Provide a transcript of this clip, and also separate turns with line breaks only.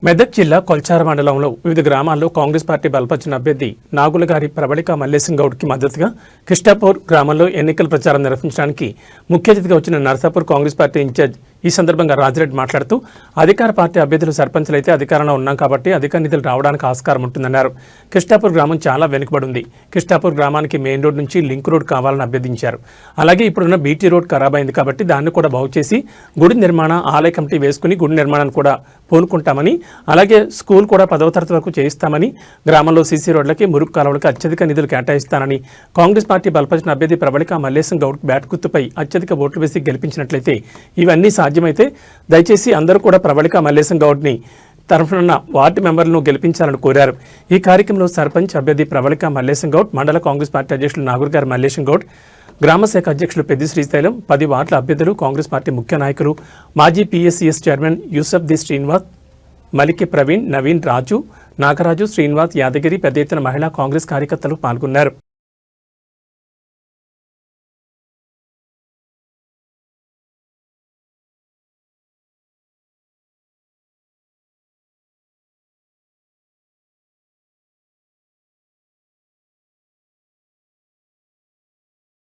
మెదక్ జిల్లా కొల్చార మండలంలో వివిధ గ్రామాల్లో కాంగ్రెస్ పార్టీ బలపరిచిన అభ్యర్థి నాగులగారి ప్రబళిక మల్లేశం గౌడ్కి మద్దతుగా కిష్టాపూర్ గ్రామంలో ఎన్నికల ప్రచారం నిర్వహించడానికి ముఖ్య అతిథిగా వచ్చిన నర్సాపూర్ కాంగ్రెస్ పార్టీ ఇన్ఛార్జ్ ఈ సందర్భంగా రాజిరెడ్డి మాట్లాడుతూ అధికార పార్టీ అభ్యర్థులు సర్పంచులైతే అధికారంలో ఉన్నాం కాబట్టి అధిక నిధులు రావడానికి ఆస్కారం ఉంటుందన్నారు. కిష్టాపూర్ గ్రామం చాలా వెనుకబడి ఉంది. కిష్టాపూర్ గ్రామానికి మెయిన్ రోడ్ నుంచి లింక్ రోడ్ కావాలని అభ్యర్థించారు. అలాగే ఇప్పుడున్న బీటీ రోడ్ ఖరాబ్ అయింది కాబట్టి దాన్ని కూడా బాగు చేసి గుడి నిర్మాణ ఆలయ కమిటీ వేసుకుని గుడి నిర్మాణాన్ని కూడా పూనుకుంటామని, అలాగే స్కూల్ కూడా 10వ తరగతి వరకు చేయిస్తామని, గ్రామంలో సీసీ రోడ్లకి మురుగు కాలువలకి అత్యధిక నిధులు కేటాయిస్తానని, కాంగ్రెస్ పార్టీ బలపరిచిన అభ్యర్థి ప్రబళిక మల్లేశం గౌడ్ బ్యాట్ గుర్తుపై అత్యధిక ఓట్లు వేసి గెలిపించినట్లయితే ఇవన్నీ సాధ్యమైతే దయచేసి అందరూ కూడా ప్రబళిక మల్లేశం గౌడ్ని తరఫున వార్డు మెంబర్లను గెలిపించాలని కోరారు. ఈ కార్యక్రమంలో సర్పంచ్ అభ్యర్థి ప్రబళిక మల్లేశం గౌడ్, మండల కాంగ్రెస్ పార్టీ అధ్యక్షులు నాగూర్గారి మల్లేశం గౌడ్, గ్రామ శాఖ అధ్యక్షులు పెద్ది శ్రీశైలం, 10 వార్డుల అభ్యర్థులు, కాంగ్రెస్ పార్టీ ముఖ్య నాయకులు, మాజీ పిఎస్సిఎస్ చైర్మన్ యూసఫ్ ది శ్రీనివాస్, మలికి ప్రవీణ్, నవీన్, రాజు, నాగరాజు, శ్రీనివాస్, యాదగిరి, పెద్ద ఎత్తున మహిళా కాంగ్రెస్ కార్యకర్తలు పాల్గొన్నారు.